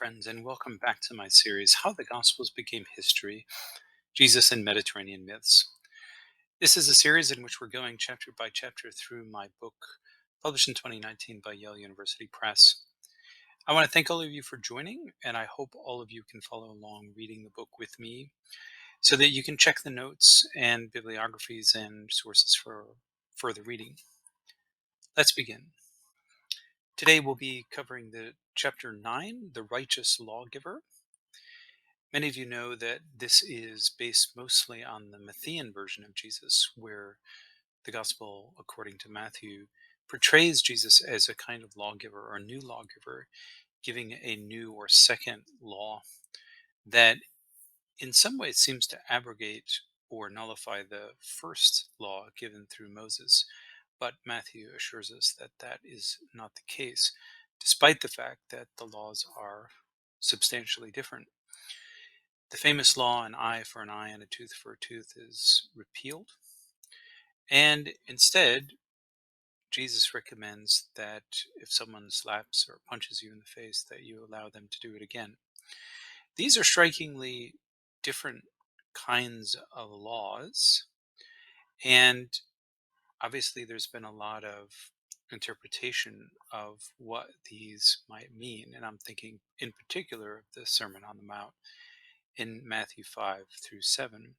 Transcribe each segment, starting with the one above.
friends, and welcome back to my series, How the Gospels Became History, Jesus and Mediterranean Myths. This is a series in which we're going chapter by chapter through my book, published in 2019 by Yale University Press. I want to thank all of you for joining, and I hope all of you can follow along reading the book with me so that you can check the notes and bibliographies and sources for further reading. Let's begin. Today we'll be covering the chapter 9, The Righteous Lawgiver. Many of you know that this is based mostly on the Matthean version of Jesus, where the Gospel, according to Matthew, portrays Jesus as a kind of lawgiver or new lawgiver, giving a new or second law that in some ways seems to abrogate or nullify the first law given through Moses. But Matthew assures us that that is not the case, despite the fact that the laws are substantially different. The famous law, an eye for an eye and a tooth for a tooth, is repealed. And instead, Jesus recommends that if someone slaps or punches you in the face, that you allow them to do it again. These are strikingly different kinds of laws. And obviously, there's been a lot of interpretation of what these might mean. And I'm thinking in particular of the Sermon on the Mount in Matthew 5 through 7.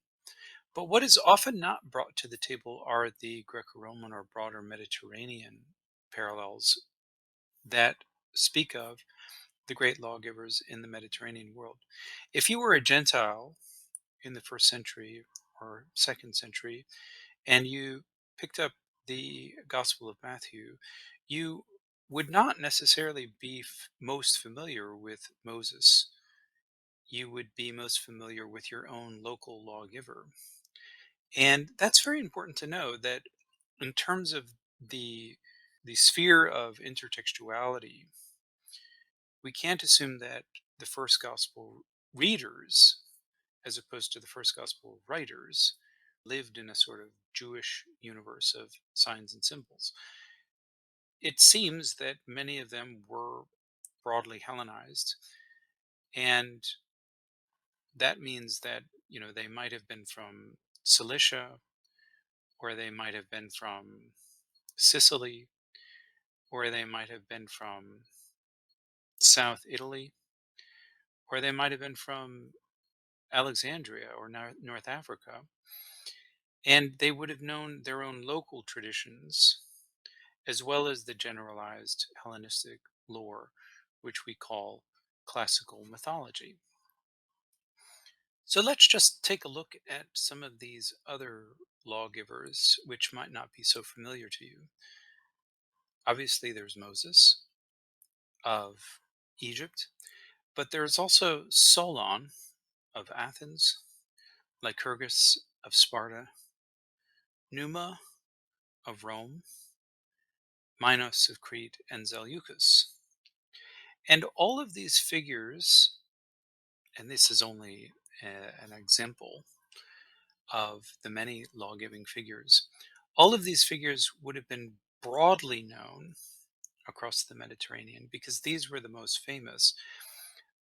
But what is often not brought to the table are the Greco-Roman or broader Mediterranean parallels that speak of the great lawgivers in the Mediterranean world. If you were a Gentile in the first century or second century and you picked up the Gospel of Matthew, you would not necessarily be most familiar with Moses. You would be most familiar with your own local lawgiver. And that's very important to know that in terms of the the sphere of intertextuality, we can't assume that the first gospel readers, as opposed to the first gospel writers, lived in a sort of Jewish universe of signs and symbols. It seems that many of them were broadly Hellenized, and that means that they might have been from Cilicia, or they might have been from Sicily, or they might have been from South Italy, or they might have been from Alexandria or North Africa. And they would have known their own local traditions as well as the generalized Hellenistic lore, which we call classical mythology. So let's just take a look at some of these other lawgivers, which might not be so familiar to you. Obviously, there's Moses of Egypt, but there's also Solon of Athens, Lycurgus of Sparta, Numa of Rome, Minos of Crete, and Zeleucus. And all of these figures, and this is only an example of the many law-giving figures, all of these figures would have been broadly known across the Mediterranean because these were the most famous.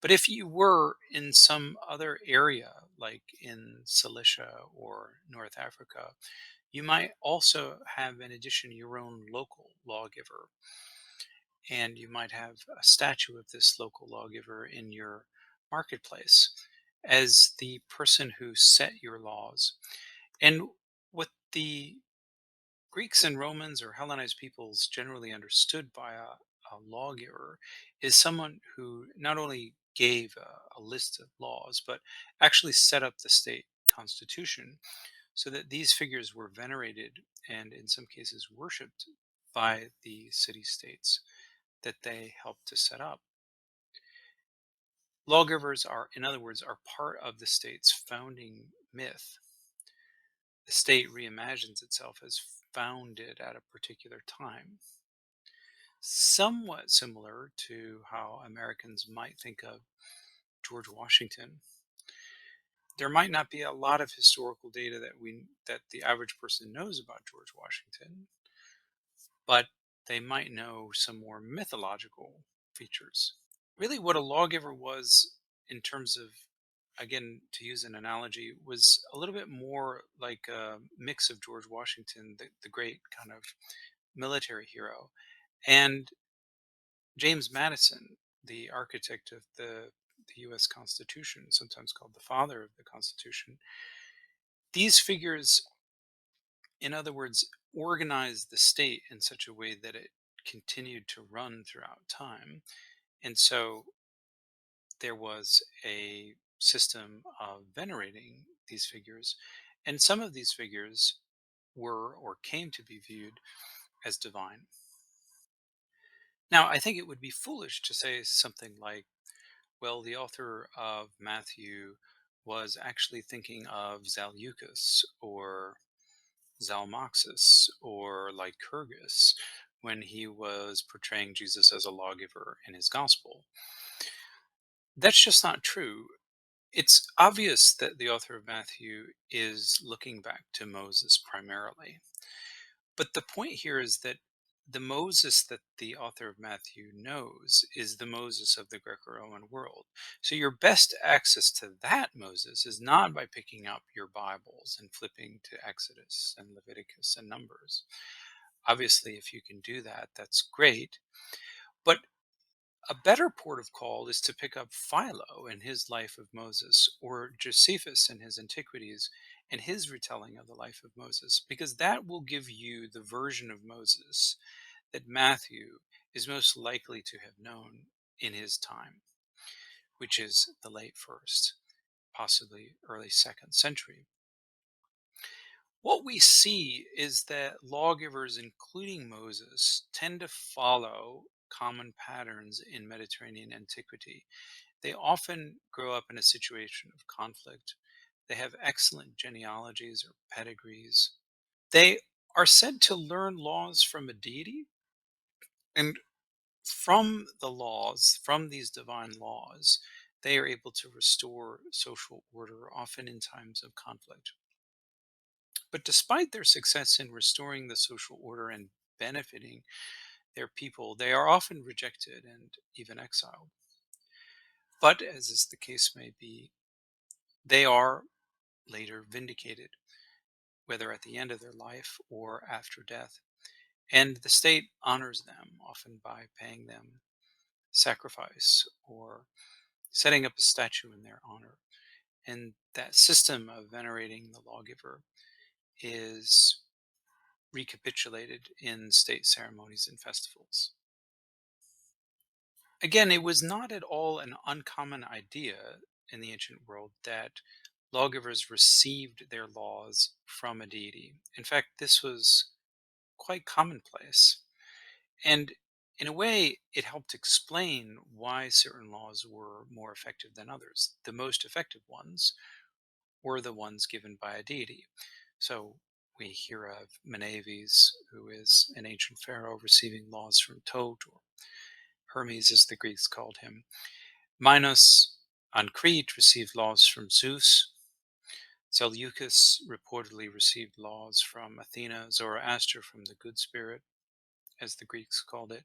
But if you were in some other area, like in Cilicia or North Africa, you might also have, in addition, your own local lawgiver. And you might have a statue of this local lawgiver in your marketplace as the person who set your laws. And what the Greeks and Romans or Hellenized peoples generally understood by a lawgiver is someone who not only gave a list of laws, but actually set up the state constitution so that these figures were venerated and in some cases worshipped by the city states that they helped to set up. Lawgivers are, in other words, are part of the state's founding myth. The state reimagines itself as founded at a particular time. Somewhat similar to how Americans might think of George Washington. There might not be a lot of historical data that the average person knows about George Washington, but they might know some more mythological features. Really, what a lawgiver was, in terms of, again, to use an analogy, was a little bit more like a mix of George Washington, the great kind of military hero, and James Madison, the architect of the US Constitution, sometimes called the father of the Constitution. These figures, in other words, organized the state in such a way that it continued to run throughout time. And so there was a system of venerating these figures. And some of these figures were or came to be viewed as divine. Now, I think it would be foolish to say something like, well, the author of Matthew was actually thinking of Zaleucus or Zalmoxis or Lycurgus when he was portraying Jesus as a lawgiver in his gospel. That's just not true. It's obvious that the author of Matthew is looking back to Moses primarily. But the point here is that the Moses that the author of Matthew knows is the Moses of the Greco-Roman world. So your best access to that Moses is not by picking up your Bibles and flipping to Exodus and Leviticus and Numbers. Obviously, if you can do that, that's great. But a better port of call is to pick up Philo in his life of Moses, or Josephus in his Antiquities and his retelling of the life of Moses, because that will give you the version of Moses that Matthew is most likely to have known in his time, which is the late first, possibly early second century. What we see is that lawgivers, including Moses, tend to follow common patterns in Mediterranean antiquity. They often grow up in a situation of conflict. They have excellent genealogies or pedigrees. They are said to learn laws from a deity, and from the laws, from these divine laws, they are able to restore social order, often in times of conflict. But despite their success in restoring the social order and benefiting their people, they are often rejected and even exiled. But as is the case may be, they are later vindicated, whether at the end of their life or after death. And the state honors them, often by paying them sacrifice or setting up a statue in their honor. And that system of venerating the lawgiver is recapitulated in state ceremonies and festivals. Again, it was not at all an uncommon idea in the ancient world that lawgivers received their laws from a deity. In fact, this was quite commonplace. And in a way, it helped explain why certain laws were more effective than others. The most effective ones were the ones given by a deity. So we hear of Menaves, who is an ancient pharaoh receiving laws from Tot, or Hermes, as the Greeks called him. Minos on Crete received laws from Zeus. Seleucus reportedly received laws from Athena, Zoroaster from the good spirit, as the Greeks called it,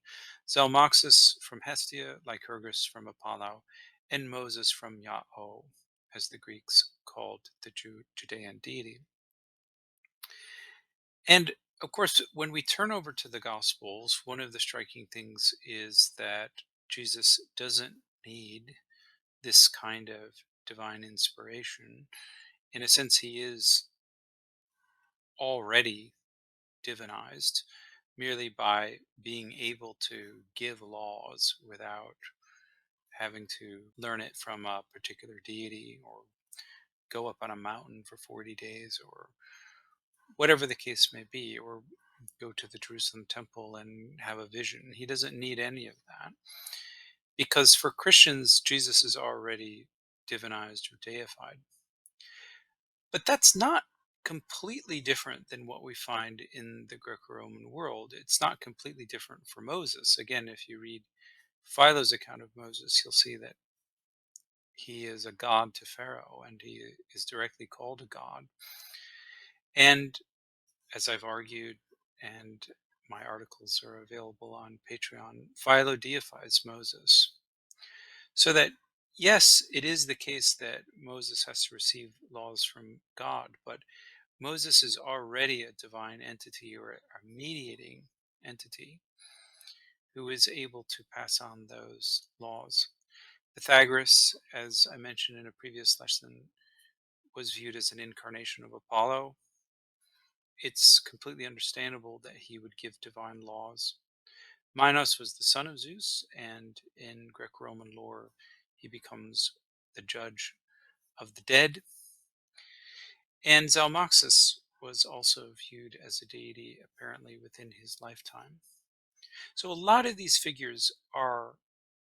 Zalmoxis from Hestia, Lycurgus from Apollo, and Moses from Yahoo, as the Greeks called the Judean deity. And of course, when we turn over to the Gospels, one of the striking things is that Jesus doesn't need this kind of divine inspiration. In a sense, he is already divinized merely by being able to give laws without having to learn it from a particular deity or go up on a mountain for 40 days or whatever the case may be, or go to the Jerusalem temple and have a vision. He doesn't need any of that because for Christians, Jesus is already divinized or deified. But that's not completely different than what we find in the Greco-Roman world. It's not completely different for Moses. Again, if you read Philo's account of Moses, you'll see that he is a god to Pharaoh and he is directly called a god. And as I've argued, and my articles are available on Patreon, Philo deifies Moses. So that, yes, it is the case that Moses has to receive laws from God, but Moses is already a divine entity or a mediating entity who is able to pass on those laws. Pythagoras, as I mentioned in a previous lesson, was viewed as an incarnation of Apollo. It's completely understandable that he would give divine laws. Minos was the son of Zeus, and in Greco-Roman lore, he becomes the judge of the dead. And Zalmoxis was also viewed as a deity, apparently within his lifetime. So a lot of these figures are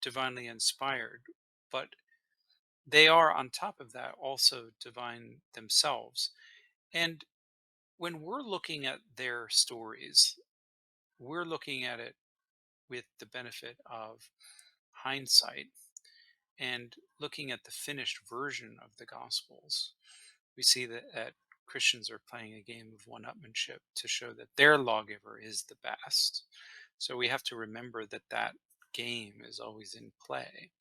divinely inspired, but they are, on top of that, also divine themselves. And when we're looking at their stories, we're looking at it with the benefit of hindsight and looking at the finished version of the Gospels. We see that Christians are playing a game of one-upmanship to show that their lawgiver is the best. So we have to remember that that game is always in play.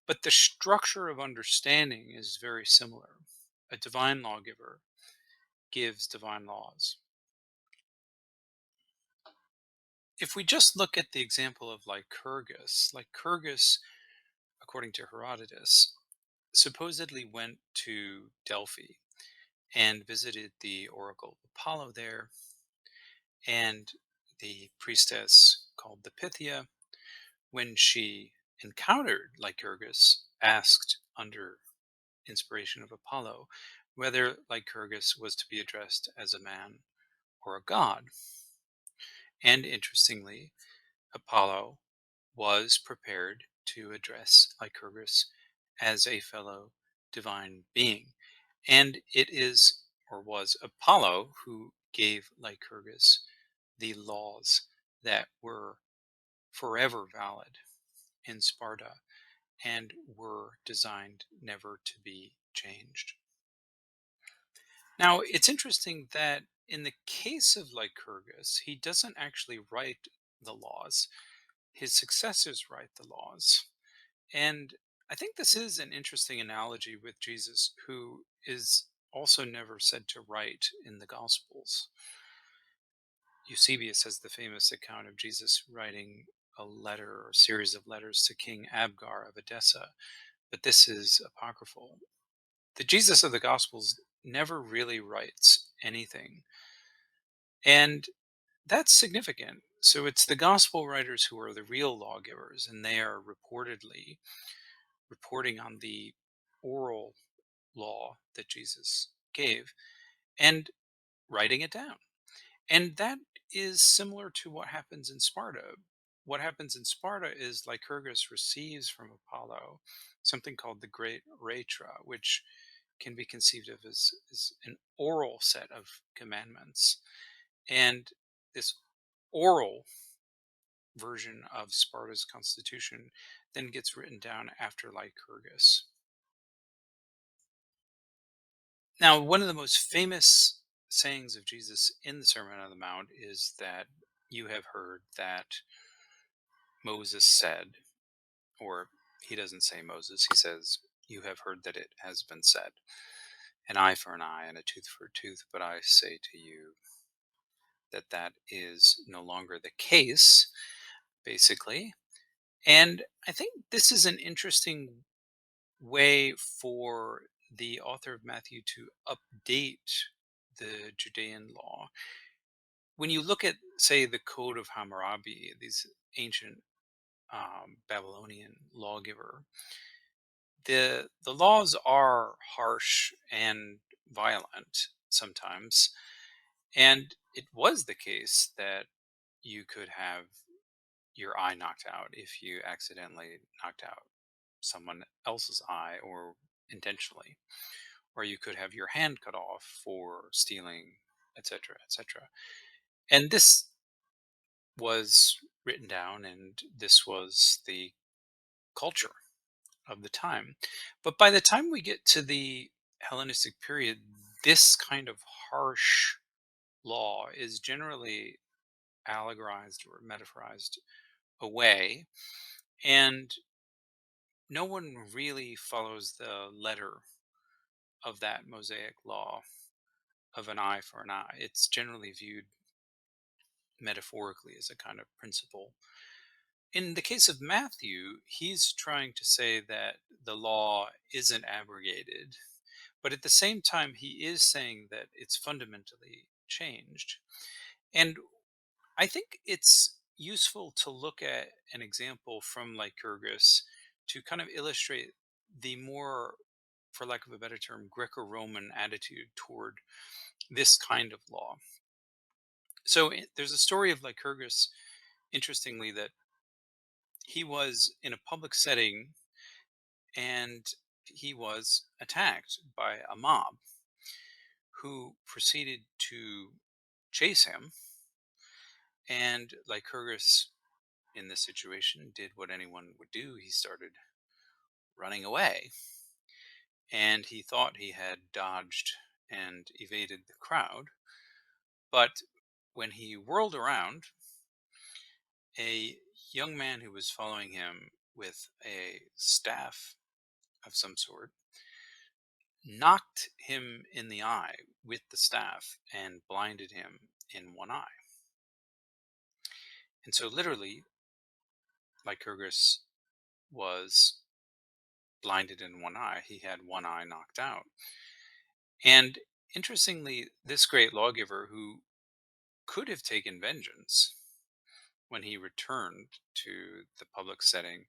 But the structure of understanding is very similar. A divine lawgiver gives divine laws. If we just look at the example of Lycurgus, according to Herodotus, supposedly went to Delphi and visited the oracle of Apollo there, and the priestess called the Pythia, when she encountered Lycurgus, asked under inspiration of Apollo whether Lycurgus was to be addressed as a man or a god. And interestingly, Apollo was prepared to address Lycurgus as a fellow divine being. And it is, or was, Apollo who gave Lycurgus the laws that were forever valid in Sparta and were designed never to be changed. Now, it's interesting that in the case of Lycurgus, he doesn't actually write the laws, his successors write the laws. And I think this is an interesting analogy with Jesus, who is also never said to write in the Gospels. Eusebius has the famous account of Jesus writing a letter or series of letters to King Abgar of Edessa, but this is apocryphal. The Jesus of the Gospels never really writes anything, and that's significant. So it's the Gospel writers who are the real lawgivers, and they are reportedly reporting on the oral law that Jesus gave and writing it down. And that is similar to what happens in Sparta. What happens in Sparta is Lycurgus receives from Apollo something called the Great Ratra, which can be conceived of as an oral set of commandments. And this oral version of Sparta's constitution then gets written down after Lycurgus. Now, one of the most famous sayings of Jesus in the Sermon on the Mount is that you have heard that Moses said, or he doesn't say Moses, he says, you have heard that it has been said, an eye for an eye and a tooth for a tooth, but I say to you that that is no longer the case, basically. And I think this is an interesting way for the author of Matthew to update the Judean law. When you look at, say, the Code of Hammurabi, these ancient Babylonian lawgiver, the laws are harsh and violent sometimes, and it was the case that you could have your eye knocked out if you accidentally knocked out someone else's eye or intentionally, or you could have your hand cut off for stealing, etc., etc. And this was written down, and this was the culture of the time. But by the time we get to the Hellenistic period, this kind of harsh law is generally allegorized or metaphorized away. And no one really follows the letter of that Mosaic law of an eye for an eye. It's generally viewed metaphorically as a kind of principle. In the case of Matthew, he's trying to say that the law isn't abrogated, but at the same time, he is saying that it's fundamentally changed. And I think it's useful to look at an example from Lycurgus to kind of illustrate the more, for lack of a better term, Greco-Roman attitude toward this kind of law. So there's a story of Lycurgus, interestingly, that he was in a public setting and he was attacked by a mob who proceeded to chase him. And Lycurgus, in this situation, did what anyone would do. He started running away. And he thought he had dodged and evaded the crowd. But when he whirled around, a young man who was following him with a staff of some sort knocked him in the eye with the staff and blinded him in one eye. And so, literally, Lycurgus was blinded in one eye. He had one eye knocked out. And interestingly, this great lawgiver who could have taken vengeance when he returned to the public setting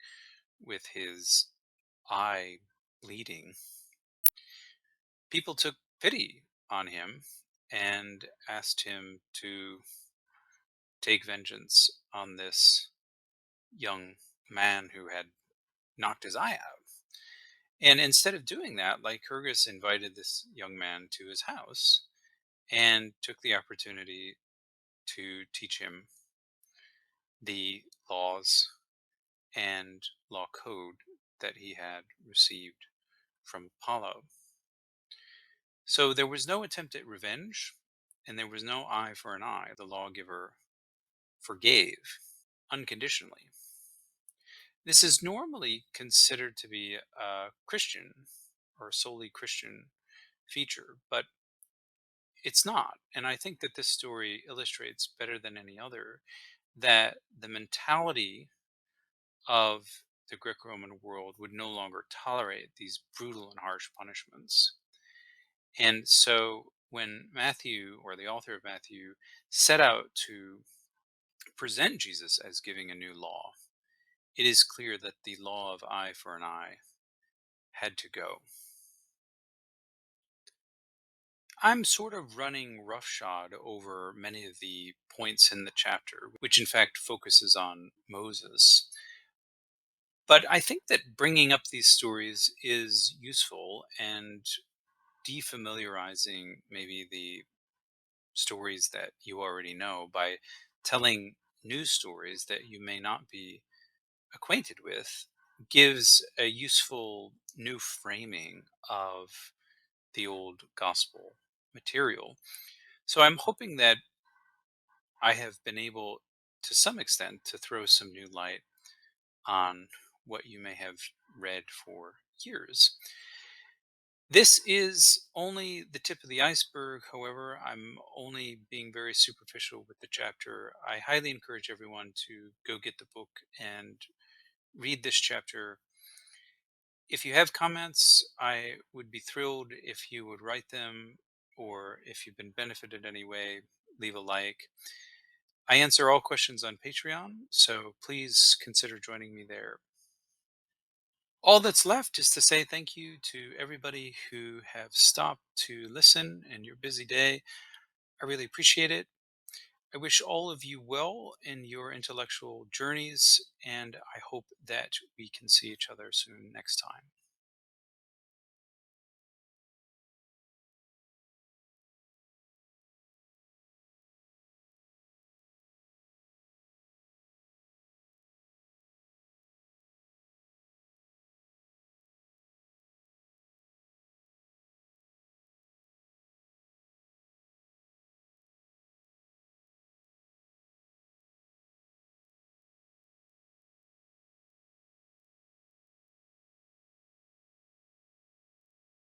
with his eye bleeding, people took pity on him and asked him to take vengeance on this young man who had knocked his eye out. And instead of doing that, Lycurgus invited this young man to his house and took the opportunity to teach him the laws and law code that he had received from Apollo. So there was no attempt at revenge, and there was no eye for an eye. The lawgiver forgave unconditionally. This is normally considered to be a Christian or solely Christian feature, but it's not. And I think that this story illustrates better than any other that the mentality of the Greco-Roman world would no longer tolerate these brutal and harsh punishments. And so when Matthew, or the author of Matthew, set out to present Jesus as giving a new law, it is clear that the law of eye for an eye had to go. I'm sort of running roughshod over many of the points in the chapter, which in fact focuses on Moses. But I think that bringing up these stories is useful, and defamiliarizing maybe the stories that you already know by telling new stories that you may not be acquainted with gives a useful new framing of the old gospel material. So I'm hoping that I have been able, to some extent, to throw some new light on what you may have read for years. This is only the tip of the iceberg. However, I'm only being very superficial with the chapter. I highly encourage everyone to go get the book and read this chapter. If you have comments, I would be thrilled if you would write them, or if you've been benefited in any way, leave a like. I answer all questions on Patreon, so please consider joining me there. All that's left is to say thank you to everybody who have stopped to listen in your busy day. I really appreciate it. I wish all of you well in your intellectual journeys, and I hope that we can see each other soon next time.